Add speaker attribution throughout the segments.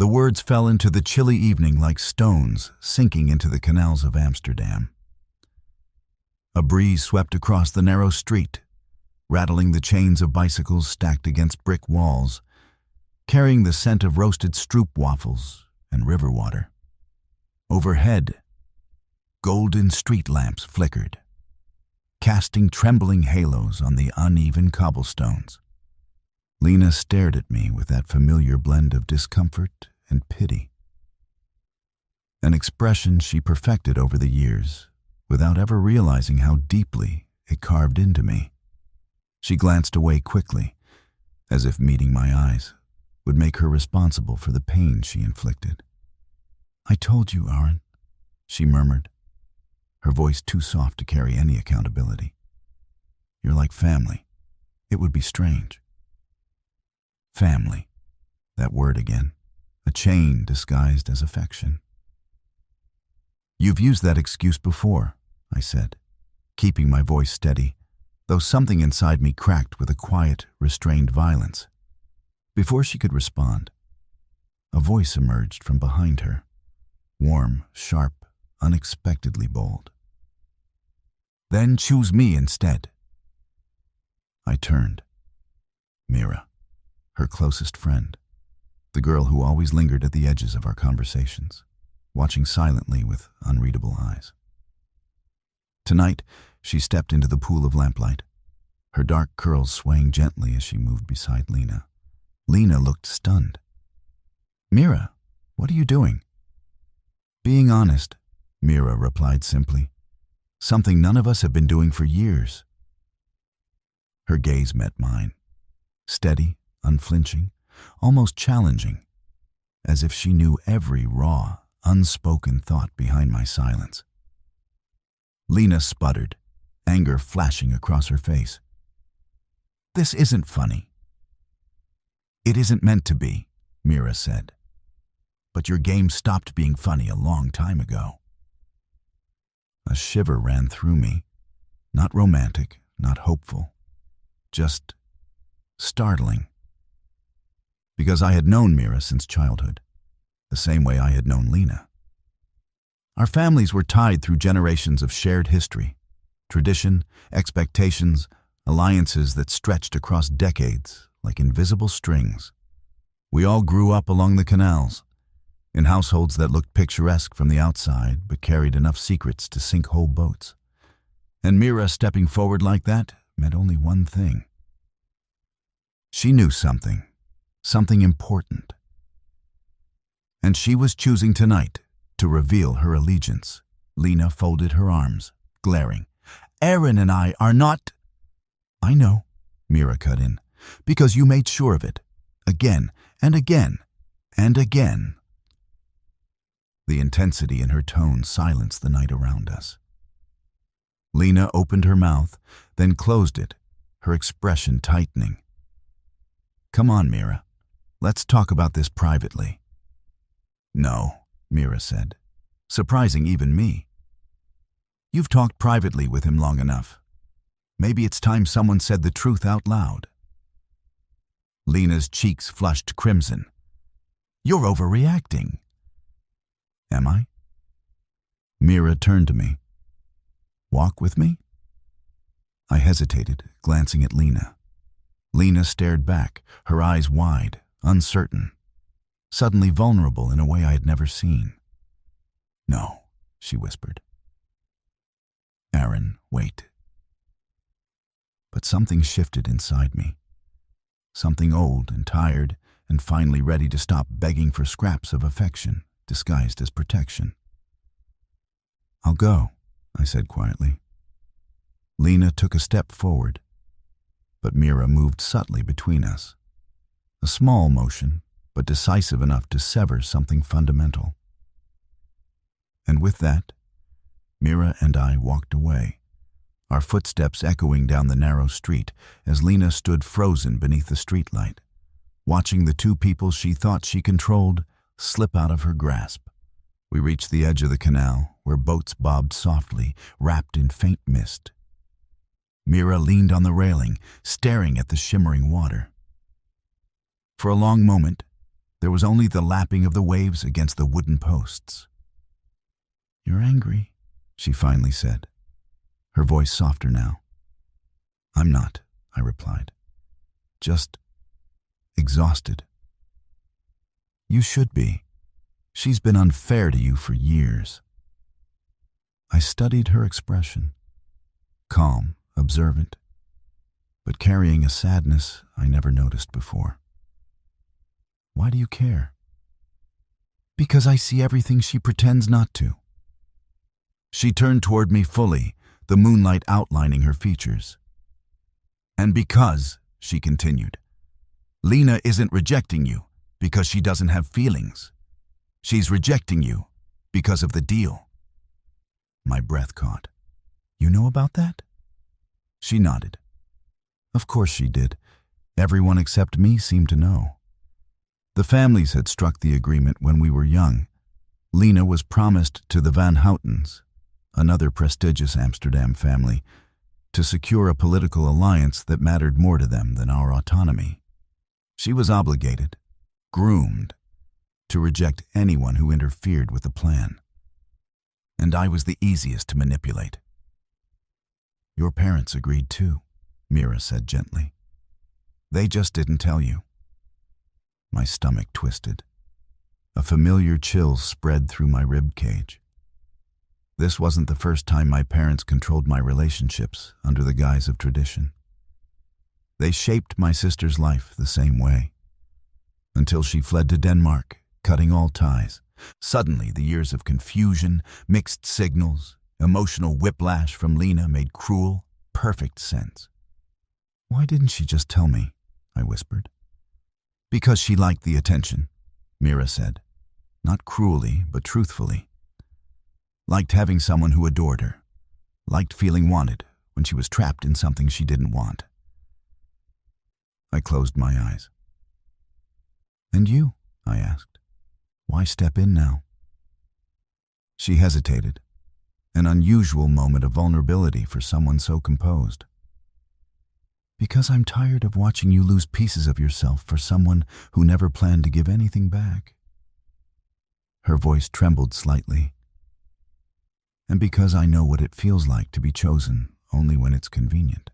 Speaker 1: The words fell into the chilly evening like stones sinking into the canals of Amsterdam. A breeze swept across the narrow street, rattling the chains of bicycles stacked against brick walls, carrying the scent of roasted stroopwafels and river water. Overhead, golden street lamps flickered, casting trembling halos on the uneven cobblestones. Lena stared at me with that familiar blend of discomfort and pity, an expression she perfected over the years without ever realizing how deeply it carved into me. She glanced away quickly, as if meeting my eyes would make her responsible for the pain she inflicted. "I told you, Aaron," she murmured, her voice too soft to carry any accountability. "You're like family. It would be strange." Family. That word again. A chain disguised as affection. "You've used that excuse before," I said, keeping my voice steady, though something inside me cracked with a quiet, restrained violence. Before she could respond, a voice emerged from behind her, warm, sharp, unexpectedly bold. "Then choose me instead." I turned. Mira, her closest friend, the girl who always lingered at the edges of our conversations, watching silently with unreadable eyes. Tonight, she stepped into the pool of lamplight, her dark curls swaying gently as she moved beside Lena. Lena looked stunned. "Mira, what are you doing?" "Being honest," Mira replied simply. "Something none of us have been doing for years." Her gaze met mine, steady, unflinching, almost challenging, as if she knew every raw, unspoken thought behind my silence. Lena sputtered, anger flashing across her face. "This isn't funny." "It isn't meant to be," Mira said. "But your game stopped being funny a long time ago." A shiver ran through me, not romantic, not hopeful, just startling. Because I had known Mira since childhood, the same way I had known Lena. Our families were tied through generations of shared history, tradition, expectations, alliances that stretched across decades like invisible strings. We all grew up along the canals, in households that looked picturesque from the outside but carried enough secrets to sink whole boats. And Mira stepping forward like that meant only one thing. She knew something important. And she was choosing tonight to reveal her allegiance. Lena folded her arms, glaring. "Aaron and I are not—" "I know," Mira cut in, "because you made sure of it. Again and again and again." The intensity in her tone silenced the night around us. Lena opened her mouth, then closed it, her expression tightening. "Come on, Mira. Let's talk about this privately." "No," Mira said, surprising even me. "You've talked privately with him long enough. Maybe it's time someone said the truth out loud." Lena's cheeks flushed crimson. "You're overreacting." "Am I?" Mira turned to me. "Walk with me?" I hesitated, glancing at Lena. Lena stared back, her eyes wide, uncertain, suddenly vulnerable in a way I had never seen. "No," she whispered. "Aaron, wait." But something shifted inside me. Something old and tired and finally ready to stop begging for scraps of affection disguised as protection. "I'll go," I said quietly. Lena took a step forward, but Mira moved subtly between us. A small motion, but decisive enough to sever something fundamental. And with that, Mira and I walked away, our footsteps echoing down the narrow street as Lena stood frozen beneath the streetlight, watching the two people she thought she controlled slip out of her grasp. We reached the edge of the canal, where boats bobbed softly, wrapped in faint mist. Mira leaned on the railing, staring at the shimmering water. For a long moment, There was only the lapping of the waves against the wooden posts. "You're angry," she finally said, her voice softer now. "I'm not," I replied. "Just exhausted." "You should be. She's been unfair to you for years." I studied her expression, calm, observant, but carrying a sadness I never noticed before. "Why do you care?" "Because I see everything she pretends not to." She turned toward me fully, the moonlight outlining her features. "And because," she continued, "Lena isn't rejecting you because she doesn't have feelings. She's rejecting you because of the deal." My breath caught. "You know about that?" She nodded. Of course she did. Everyone except me seemed to know. The families had struck the agreement when we were young. Lena was promised to the Van Houtens, another prestigious Amsterdam family, to secure a political alliance that mattered more to them than our autonomy. She was obligated, groomed, to reject anyone who interfered with the plan. And I was the easiest to manipulate. "Your parents agreed too," Mira said gently. "They just didn't tell you." My stomach twisted. A familiar chill spread through my rib cage. This wasn't the first time my parents controlled my relationships under the guise of tradition. They shaped my sister's life the same way, until she fled to Denmark, cutting all ties. Suddenly, the years of confusion, mixed signals, emotional whiplash from Lena made cruel, perfect sense. "Why didn't she just tell me?" I whispered. "Because she liked the attention," Mira said, not cruelly, but truthfully. Liked having someone who adored her. Liked feeling wanted when she was trapped in something she didn't want. I closed my eyes. "And you?" I asked. "Why step in now?" She hesitated, an unusual moment of vulnerability for someone so composed. "Because I'm tired of watching you lose pieces of yourself for someone who never planned to give anything back." Her voice trembled slightly. "And because I know what it feels like to be chosen only when it's convenient.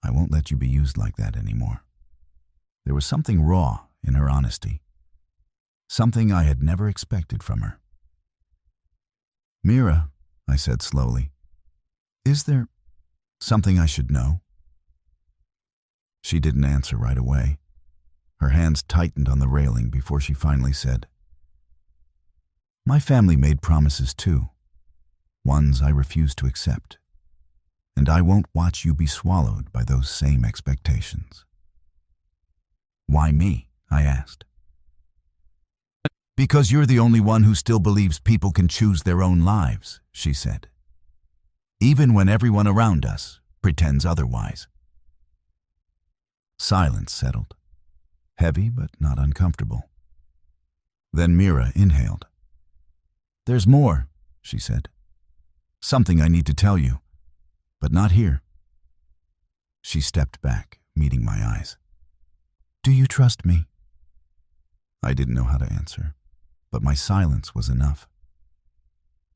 Speaker 1: I won't let you be used like that anymore." There was something raw in her honesty, something I had never expected from her. "Mira," I said slowly, "is there something I should know?" She didn't answer right away. Her hands tightened on the railing before she finally said, "My family made promises too, ones I refuse to accept, and I won't watch you be swallowed by those same expectations." "Why me?" I asked. "Because you're the only one who still believes people can choose their own lives," she said, "even when everyone around us pretends otherwise." Silence settled, heavy but not uncomfortable. Then Mira inhaled. "There's more," she said. "Something I need to tell you, but not here." She stepped back, meeting my eyes. "Do you trust me?" I didn't know how to answer, but my silence was enough.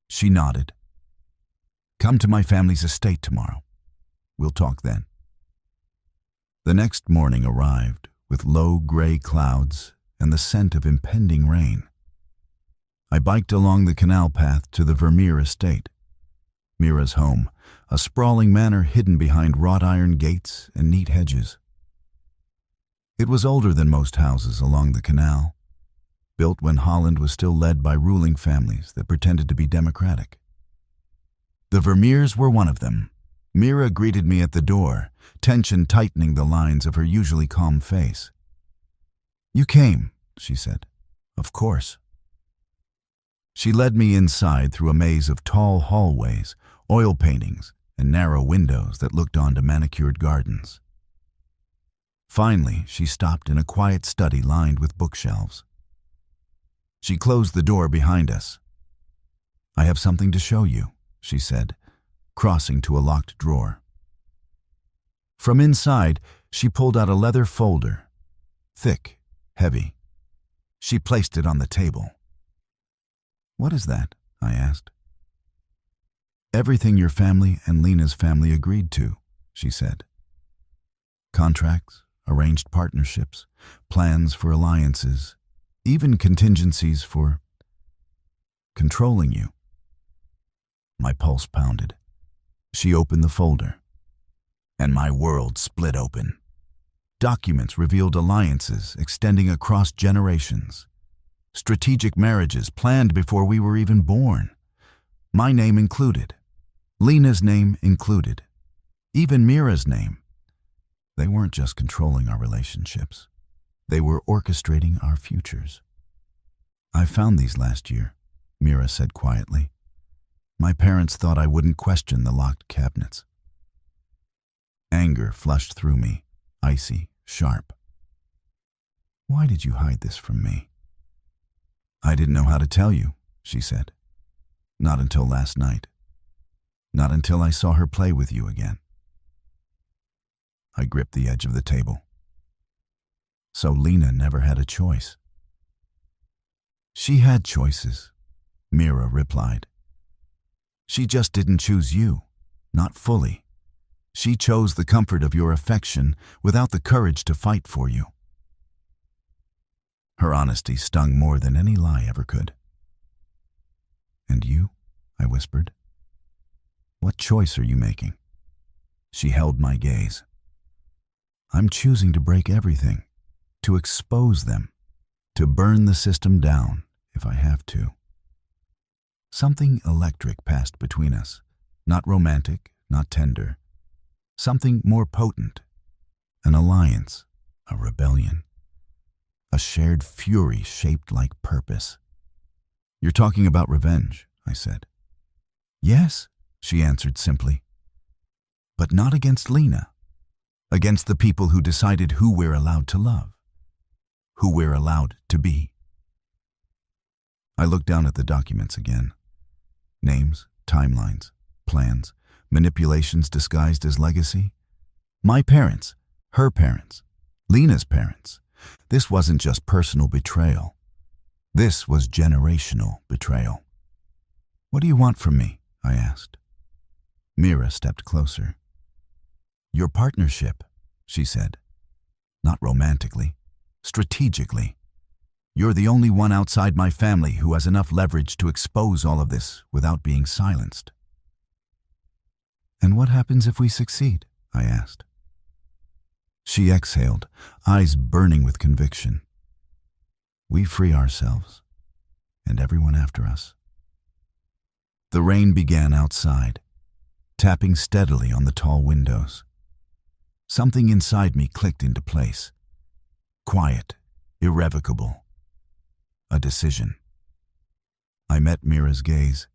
Speaker 1: She nodded. "Come to my family's estate tomorrow. We'll talk then." The next morning arrived with low gray clouds and the scent of impending rain. I biked along the canal path to the Vermeer estate, Mira's home, a sprawling manor hidden behind wrought iron gates and neat hedges. It was older than most houses along the canal, built when Holland was still led by ruling families that pretended to be democratic. The Vermeers were one of them. Mira greeted me at the door, tension tightening the lines of her usually calm face. "You came," she said. "Of course." She led me inside through a maze of tall hallways, oil paintings, and narrow windows that looked onto manicured gardens. Finally, she stopped in a quiet study lined with bookshelves. She closed the door behind us. "I have something to show you," she said, crossing to a locked drawer. From inside, she pulled out a leather folder, thick, heavy. She placed it on the table. "What is that?" I asked. "Everything your family and Lena's family agreed to," she said. "Contracts, arranged partnerships, plans for alliances, even contingencies for controlling you." My pulse pounded. She opened the folder, and my world split open. Documents revealed alliances extending across generations. Strategic marriages planned before we were even born. My name included. Lena's name included. Even Mira's name. They weren't just controlling our relationships. They were orchestrating our futures. "I found these last year," Mira said quietly. "My parents thought I wouldn't question the locked cabinets." Anger flushed through me, icy, sharp. "Why did you hide this from me?" "I didn't know how to tell you," she said. "Not until last night. Not until I saw her play with you again." I gripped the edge of the table. So Lena never had a choice. "She had choices," Mira replied. "She just didn't choose you, not fully. She chose the comfort of your affection without the courage to fight for you." Her honesty stung more than any lie ever could. "And you?" I whispered. "What choice are you making?" She held my gaze. "I'm choosing to break everything, to expose them, to burn the system down if I have to." Something electric passed between us, not romantic, not tender. Something more potent, an alliance, a rebellion, a shared fury shaped like purpose. "You're talking about revenge," I said. "Yes," she answered simply. "But not against Lena. Against the people who decided who we're allowed to love, who we're allowed to be." I looked down at the documents again. Names, timelines, plans, manipulations disguised as legacy. My parents, her parents, Lena's parents. This wasn't just personal betrayal. This was generational betrayal. "What do you want from me?" I asked. Mira stepped closer. "Your partnership," she said. "Not romantically, strategically. You're the only one outside my family who has enough leverage to expose all of this without being silenced." "And what happens if we succeed?" I asked. She exhaled, eyes burning with conviction. "We free ourselves, and everyone after us." The rain began outside, tapping steadily on the tall windows. Something inside me clicked into place. Quiet, irrevocable. A decision. I met Mira's gaze.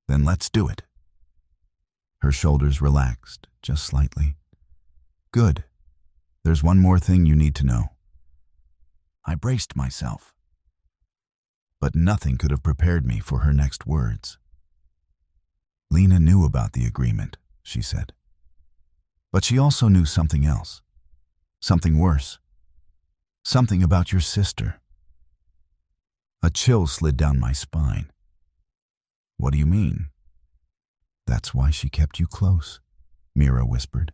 Speaker 1: "Then let's do it." Her shoulders relaxed, just slightly. "Good. There's one more thing you need to know." I braced myself. But nothing could have prepared me for her next words. "Lena knew about the agreement," she said. "But she also knew something else. Something worse. Something about your sister." A chill slid down my spine. "What do you mean?" "That's why she kept you close," Mira whispered.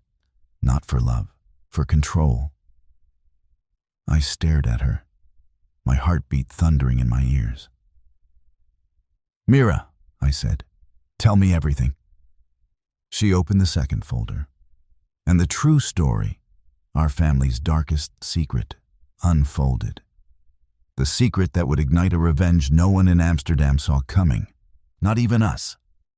Speaker 1: "Not for love, for control." I stared at her, my heartbeat thundering in my ears. "Mira," I said, "tell me everything." She opened the second folder. And the true story, our family's darkest secret, unfolded. The secret that would ignite a revenge no one in Amsterdam saw coming, not even us.